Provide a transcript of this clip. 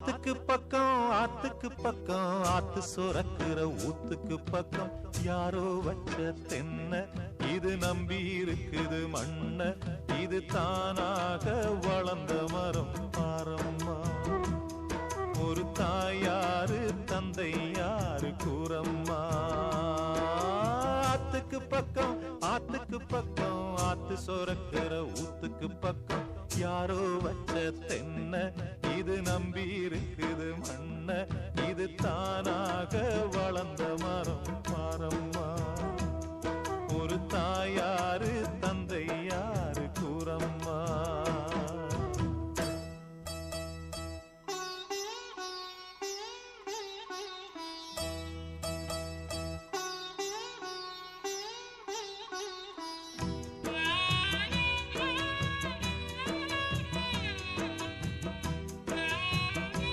ஆத்துக்கு பக்கம் ஆத்து சுரக்கிற ஊத்துக்கு பக்கம் யாரோ வச்ச தென்ன இது நம்பி இருக்குது மண்ண இது தானாக வளர்ந்த மரம் பாரம்மா ஒரு தாயாரு தந்தை யாரு கூறம்மா ஆத்துக்கு பக்கம் ஆத்து சுரக்கிற ஊத்துக்கு பக்கம் யாரோ வச்ச தென்ன இது நம்பி இருக்குது மண்ண இது தானாக